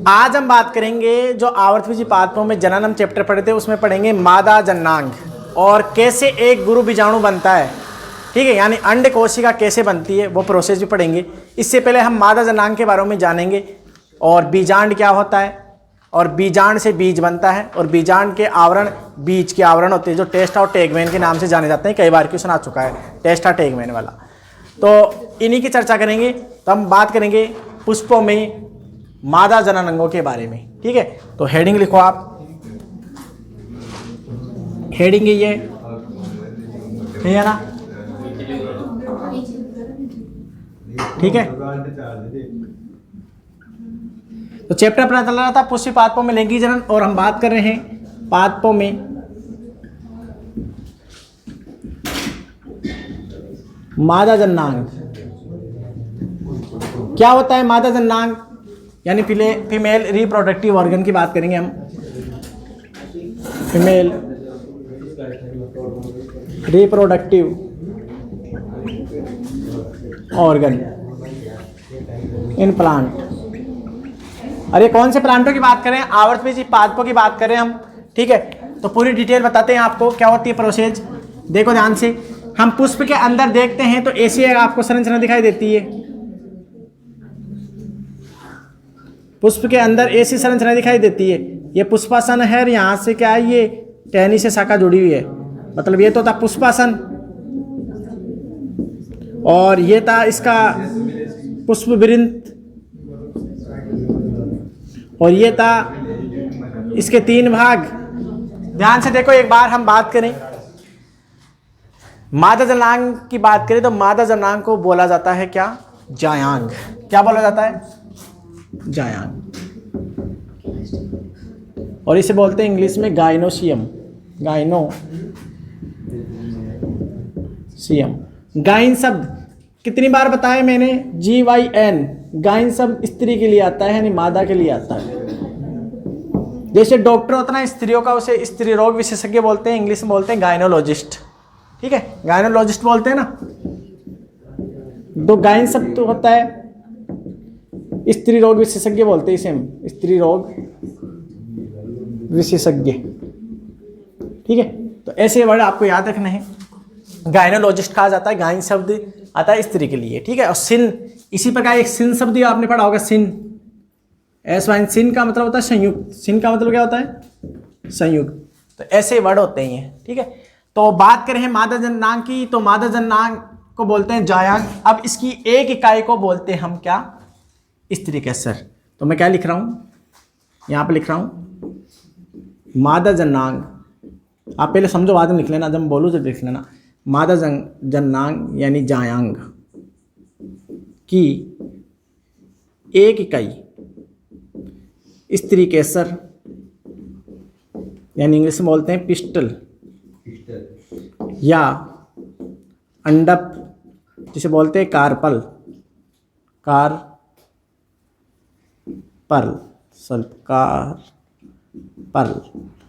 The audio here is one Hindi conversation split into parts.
आज हम बात करेंगे जो आवर्तबीजी पादपों में जनन हम चैप्टर पढ़े थे उसमें पढ़ेंगे मादा जननांग और कैसे एक गुरु बीजाणु बनता है। ठीक है, यानी अंड कोशिका कैसे बनती है वो प्रोसेस भी पढ़ेंगे। इससे पहले हम मादा जननांग के बारे में जानेंगे और बीजांड क्या होता है और बीजांड से बीज बनता है और बीजांड के आवरण बीज के आवरण होते हैं जो टेस्टा और टेगमेन के नाम से जाने जाते हैं। कई बार क्वेश्चन आ चुका है टेस्टा टेगमेन वाला, तो इन्हीं की चर्चा करेंगे। तो हम बात करेंगे पुष्पों में मादा जनन अंगों के बारे में। ठीक है, तो हेडिंग लिखो आप, हेडिंग ये है ना, ठीक है। तो चैप्टर अपना चल रहा था पुष्प पादपों में लैंगिक जनन और हम बात कर रहे हैं पादपों में मादा जननांग। क्या होता है मादा जननांग? यानी फीमेल रिप्रोडक्टिव ऑर्गन की बात करेंगे हम। Female reproductive organ in plant. अरे कौन से प्लांटों की बात करें? आवर्तबीजी पादपों की बात करें हम। ठीक है, तो पूरी डिटेल बताते हैं आपको क्या होती है प्रोसेस। देखो ध्यान से, हम पुष्प के अंदर देखते हैं तो ऐसी आपको संरचना दिखाई देती है। पुष्प के अंदर ऐसी संरचना दिखाई देती है। ये पुष्पासन है और यहाँ से क्या है, ये टहनी से शाखा जुड़ी हुई है, मतलब ये तो था पुष्पासन और ये था इसका पुष्प वृंत और ये था इसके तीन भाग। ध्यान से देखो, एक बार हम बात करें मादा जननांग की बात करें तो मादा जननांग को बोला जाता है क्या? जायांग। क्या बोला जाता है? जायांग। और इसे बोलते हैं इंग्लिश में गाइनोसियम। गाइनोसियम। गाइन शब्द कितनी बार बताया मैंने? GYN। गाइन शब्द स्त्री के लिए आता है, यानी मादा के लिए आता है। जैसे डॉक्टर होता है ना स्त्रियों का, उसे स्त्री रोग विशेषज्ञ बोलते हैं, इंग्लिश में बोलते हैं गायनोलॉजिस्ट। ठीक है, गायनोलॉजिस्ट बोलते हैं ना। तो गाइन शब्द तो होता है, स्त्री रोग विशेषज्ञ बोलते हैं इसे हम, स्त्री रोग विशेषज्ञ। ठीक है, तो ऐसे वर्ड आपको याद रखना है। गायनोलॉजिस्ट कहा जाता है, गाइन शब्द आता है स्त्री के लिए। ठीक है, और सिन, इसी प्रकार एक सिन शब्द आपने पढ़ा होगा, सिन S1। सिन का मतलब होता है संयुक्त। सिन का मतलब क्या होता है? संयुक्त। तो ऐसे वर्ड होते हैं। ठीक है, तो बात करें मादा जननांग की, तो मादा जननांग को बोलते हैं जायांग। अब इसकी एक इकाई को बोलते हैं हम क्या? स्त्री कैसर। तो मैं क्या लिख रहा हूं यहां पे? लिख रहा हूं मादा जननांग। आप पहले समझो, बाद में लिख लेना, जब मैं बोलूँ जब लिख लेना। मादा जननांग यानी जायांग की एक इकाई स्त्री केसर, यानी इंग्लिश में बोलते हैं पिस्टल या अंडप, जिसे बोलते हैं कार्पल।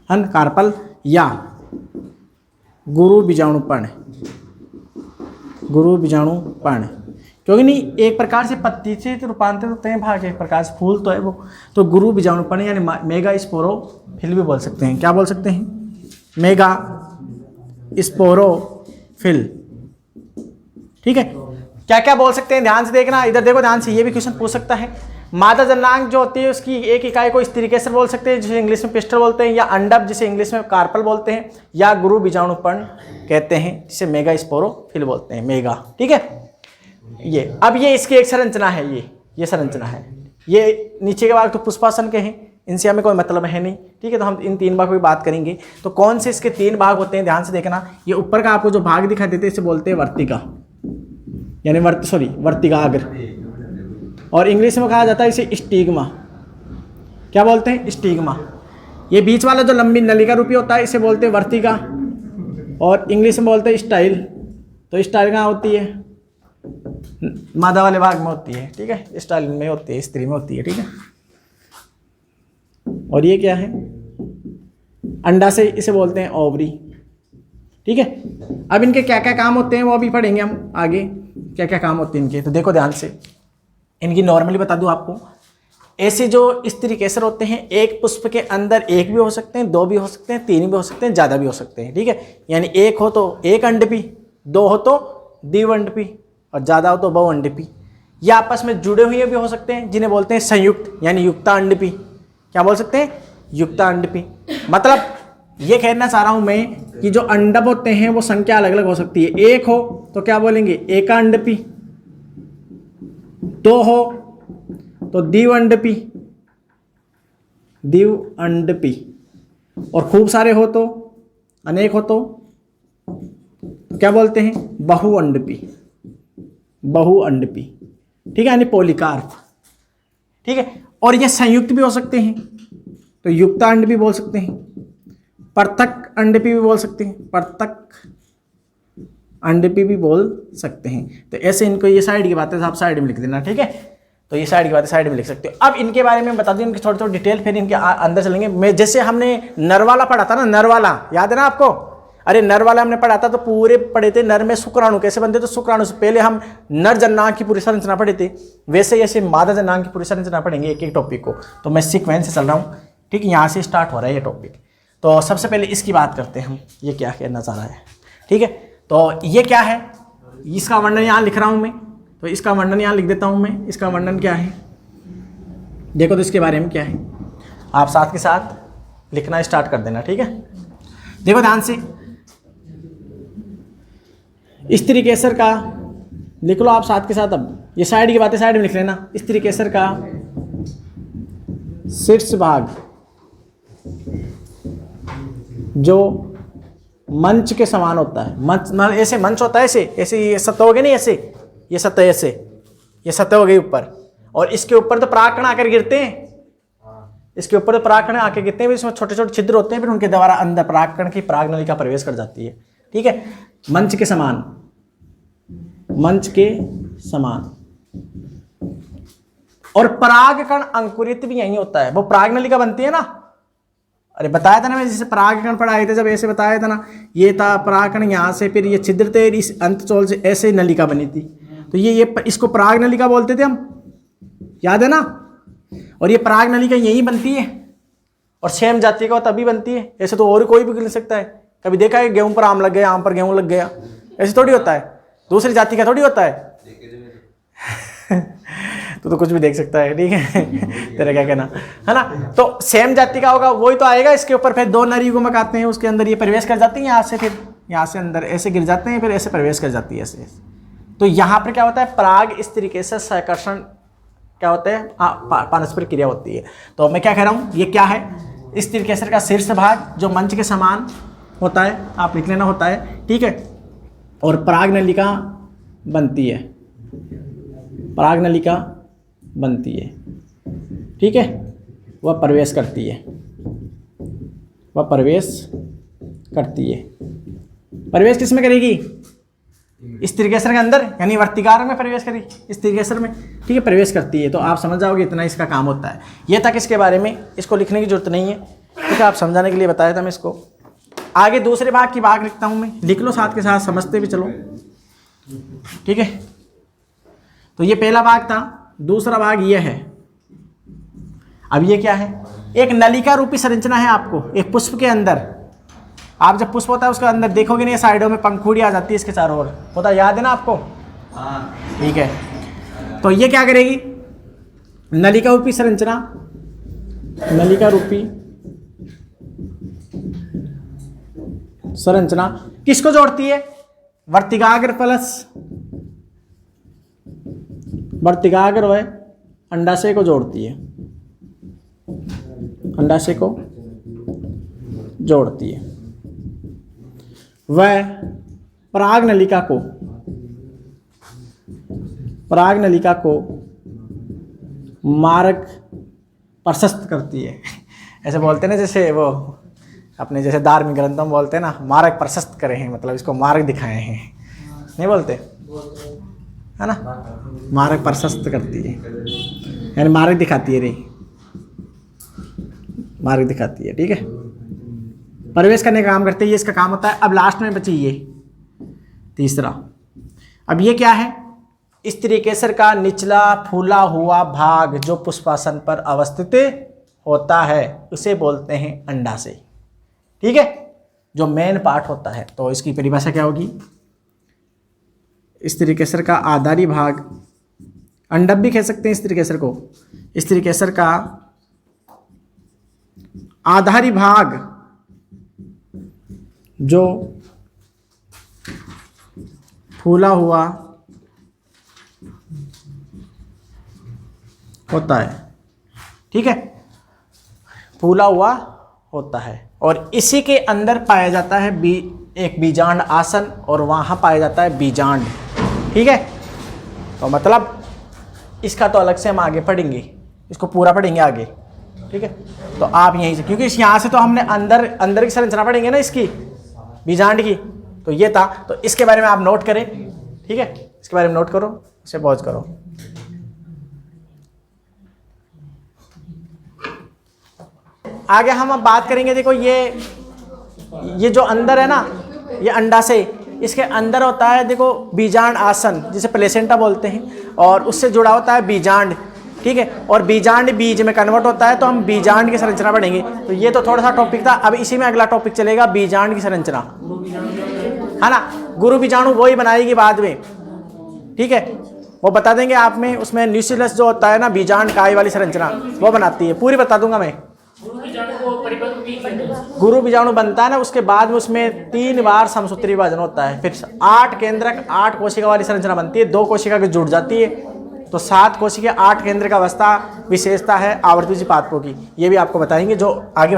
कार्पल या गुरु बीजाणुपर्ण। क्योंकि नहीं, एक प्रकार से पत्ती से तो रूपांतरित होते हैं भाग, एक प्रकार से फूल तो है वो। तो गुरु बीजाणुपर्ण यानी मेगा स्पोरोफिल भी बोल सकते हैं। क्या बोल सकते हैं? Mega sporophyll. ठीक है, क्या क्या बोल सकते हैं ध्यान से देखना। इधर देखो ध्यान से, ये भी क्वेश्चन पूछ सकता है। मादा जननांग जो होती है उसकी एक इकाई को स्त्री केसर बोल सकते हैं, जिसे इंग्लिश में पिस्टल बोलते हैं, या अंडप जिसे इंग्लिश में कार्पल बोलते हैं, या गुरु बीजाणुपर्ण कहते हैं जिसे मेगा स्पोरोफिल बोलते हैं। मेगा। ठीक है, ये अब ये इसकी एक संरचना है। ये संरचना है। ये नीचे के भाग तो पुष्पासन के हैं, इनसे हमें कोई मतलब है नहीं। ठीक है, तो हम इन तीन भागों की बात करेंगे। तो कौन से इसके तीन भाग होते हैं ध्यान से देखना। ये ऊपर का आपको जो भाग दिखाई देते हैं इसे बोलते हैं वर्तिका, यानी वर्तिकाग्र, और इंग्लिश में कहा जाता है इसे स्टिग्मा। क्या बोलते हैं? स्टिग्मा। ये बीच वाला जो लंबी नलिका रूपी होता है इसे बोलते हैं वर्तिका, और इंग्लिश में बोलते हैं स्टाइल। तो स्टाइल कहाँ होती है? मादा वाले भाग में होती है। ठीक है, स्टाइल में होती है, स्त्री में होती है। ठीक है, और ये क्या है? अंडा से इसे बोलते हैं ओवरी। ठीक है, अब इनके क्या क्या काम होते हैं वो भी पढ़ेंगे हम आगे, क्या क्या काम होते हैं इनके। तो देखो ध्यान से, इनकी नॉर्मली बता दूं आपको, ऐसे जो स्त्रीकेसर होते हैं एक पुष्प के अंदर एक भी हो सकते हैं, दो भी हो सकते हैं, तीन भी हो सकते हैं, ज़्यादा भी हो सकते हैं। ठीक है, यानी एक हो तो एक अंडपी, दो हो तो द्विअंडपी और ज़्यादा हो तो बहुअंडपी। ये आपस में जुड़े हुए भी हो सकते हैं जिन्हें बोलते हैं संयुक्त यानी युक्तांडपी। क्या बोल सकते हैं? युक्तांडपी। मतलब ये कहना चाह रहा हूँ मैं कि जो अंडप होते हैं वो संख्या अलग अलग हो सकती है। एक हो तो क्या बोलेंगे? एकांडपी, दो हो तो द्विअंडपी, द्विअंडपी, और खूब सारे हो तो, अनेक हो तो क्या बोलते हैं? बहुअंडपी, बहुअंडपी। ठीक है, यानी पॉलीकार्प। ठीक है, और ये संयुक्त भी हो सकते हैं तो युक्तांड भी बोल सकते हैं, पृथक अंडपी भी बोल सकते हैं, पृथक अंडपी भी बोल सकते हैं। तो ऐसे इनको, ये साइड की बातें आप साइड में लिख देना। ठीक है, तो ये साइड की बातें साइड में लिख सकते हो। अब इनके बारे में बता दें, इनकी थोड़ी थोड़ी डिटेल, फिर इनके अंदर चलेंगे। मैं जैसे हमने नर वाला पढ़ा था ना, नर वाला याद है ना आपको? अरे नर वाला हमने पढ़ा था तो पूरे पढ़े थे नर में शुक्राणु कैसे बनते, तो शुक्राणु से पहले हम नर जननांग की पूरी संरचना पढ़े थे। वैसे ऐसे मादा जननांग की पूरी संरचना पढ़ेंगे एक एक टॉपिक को। तो मैं सीक्वेंस से चल रहा हूँ। ठीक है, यहाँ से स्टार्ट हो रहा है ये टॉपिक। तो सबसे पहले इसकी बात करते हैं हम, ये क्या कहना चाह रहा है। ठीक है, तो ये क्या है, इसका वर्णन यहाँ लिख रहा हूँ मैं, तो इसका वर्णन यहाँ लिख देता हूँ मैं। इसका वर्णन क्या है देखो, तो इसके बारे में क्या है आप साथ के साथ लिखना स्टार्ट कर देना। ठीक है, देखो ध्यान से, स्त्रीकेसर का लिख लो आप साथ के साथ। अब ये साइड की बातें साइड में लिख लेना। स्त्रीकेसर का शीर्ष भाग जो मंच के समान होता है, मंच ऐसे मंच होता है, ऐसे ऐसे ये सतह हो गई नहीं, ऐसे ये सतह, ऐसे ये सतह हो गई ऊपर, और इसके ऊपर तो परागकण आकर गिरते हैं, इसके ऊपर तो परागकण आके गिरते हैं, इसमें छोटे छोटे छिद्र होते हैं, फिर उनके द्वारा अंदर परागकण की परागनलिका प्रवेश कर जाती है। ठीक है, मंच के समान, मंच के समान। और परागकण अंकुरित भी यही होता है, वो परागनलिका बनती है ना। अरे बताया था ना मैं, जैसे परागकण पढ़ाए थे जब, ऐसे बताया था ना, ये था परागकण, यहाँ से फिर ये छिद्र थे, इस अंतचोल से ऐसे नलिका बनी थी। तो ये इसको परागनलिका बोलते थे हम, याद है ना। और ये परागनलिका यही बनती है, और सेम जाति का तभी बनती है, ऐसे तो और कोई भी गिर सकता है। कभी देखा है गेहूं पर आम लग गया, आम पर गेहूं लग गया, ऐसे थोड़ी होता है, दूसरी जाति का थोड़ी होता है। तो कुछ भी देख सकता है। ठीक है, तेरा क्या कहना है ना। तो सेम जाति का होगा वही तो आएगा। इसके ऊपर फिर दो नर युग्मक आते हैं, उसके अंदर ये प्रवेश कर जाती है, यहाँ से फिर यहाँ से अंदर ऐसे गिर जाते हैं, फिर ऐसे प्रवेश कर जाती है ऐसे। तो यहाँ पर क्या होता है, पराग स्त्रीकेसर सहकर्षण क्या होता है, पारस्परिक क्रिया होती है। तो मैं क्या कह रहा हूँ, ये क्या है, स्त्रीकेसर का शीर्ष भाग जो मंच के समान होता है, आप लिख लेना, होता है। ठीक है, और परागनलिका बनती है, परागनलिका बनती है। ठीक है, वह प्रवेश करती है, वह प्रवेश करती है। प्रवेश किस में करेगी? स्त्रीकेसर के अंदर, यानी वर्तिकार में प्रवेश करेगी, स्त्रीकेसर में। ठीक है, प्रवेश करती है। तो आप समझ जाओगे इतना इसका काम होता है। ये तक इसके बारे में, इसको लिखने की जरूरत नहीं है। ठीक है, आप समझाने के लिए बताया था मैं इसको। आगे दूसरे भाग की भाग लिखता हूं मैं, लिख लो साथ के साथ, समझते भी चलो। ठीक है, तो ये पहला भाग था, दूसरा भाग ये है। अब ये क्या है, एक नलिका रूपी संरचना है आपको एक पुष्प के अंदर। आप जब पुष्प होता है उसके अंदर देखोगे नहीं, साइडों में पंखुड़ी आ जाती है इसके चारों ओर, होता याद है ना आपको? ठीक है, तो ये क्या करेगी, नलिका रूपी संरचना, नलिका रूपी संरचना किसको जोड़ती है? वर्तिकाग्र प्लस वर्तिकाग्र व अंडाशय को जोड़ती है, अंडाशय को जोड़ती है। वह परागनलिका को मार्ग प्रशस्त करती है। ऐसे बोलते हैं ना, जैसे वो अपने जैसे धार्मिक ग्रंथों में बोलते हैं ना, मार्ग प्रशस्त करे हैं, मतलब इसको मार्ग दिखाए हैं, नहीं बोलते है ना। मार्ग प्रशस्त करती है यानी मार्ग दिखाती है रे, मार्ग दिखाती है। ठीक है, प्रवेश करने का काम करते हैं, ये इसका काम होता है। अब लास्ट में बची ये तीसरा। अब ये क्या है, स्त्रीकेसर का निचला फूला हुआ भाग जो पुष्पासन पर अवस्थित होता है उसे बोलते हैं अंडाशय। ठीक है, जो मेन पार्ट होता है। तो इसकी परिभाषा क्या होगी? स्त्रीकेसर का आधारी भाग, अंडक भी कह सकते हैं स्त्रीकेसर को। स्त्रीकेसर का आधारी भाग जो फूला हुआ होता है, ठीक है, फूला हुआ होता है, और इसी के अंदर पाया जाता है एक बीजांड आसन, और वहाँ पाया जाता है बीजांड। ठीक है, तो मतलब इसका तो अलग से हम आगे पढ़ेंगे, इसको पूरा पढ़ेंगे आगे। ठीक है, तो आप यहीं से, क्योंकि यहाँ से तो हमने अंदर की संरचना पढ़ेंगे ना इसकी बीजांड की, तो ये था, तो इसके बारे में आप नोट करें। ठीक है, इसके बारे में नोट करो, इसे पॉज करो। आगे हम अब बात करेंगे, देखो ये जो अंदर है ना, ये अंडाशय, इसके अंदर होता है देखो बीजांड आसन, जिसे प्लेसेंटा बोलते हैं, और उससे जुड़ा होता है बीजांड। ठीक है, और बीजांड बीज में कन्वर्ट होता है, तो हम बीजांड की संरचना पढ़ेंगे। तो ये तो थोड़ा सा टॉपिक था, अब इसी में अगला टॉपिक चलेगा बीजांड की संरचना, है ना। गुरु बीजाणु वही बनाएगी बाद में, ठीक है, वो बता देंगे आप में। उसमें न्यूक्लियस जो होता है ना, बीजांड काय वाली संरचना वो बनाती है, पूरी बता दूंगा मैं। गुरु बीजाणु बनता है ना, उसके बाद में उसमें 3 बार समसूत्री विभाजन होता है, फिर 8 केंद्रक 8 कोशिका वाली संरचना बनती है, 2 कोशिका की जुड़ जाती है, तो 7 कोशिका 8 केंद्र का अवस्था विशेषता है आवर्तवीय पादपों की। ये भी आपको बताएंगे जो आगे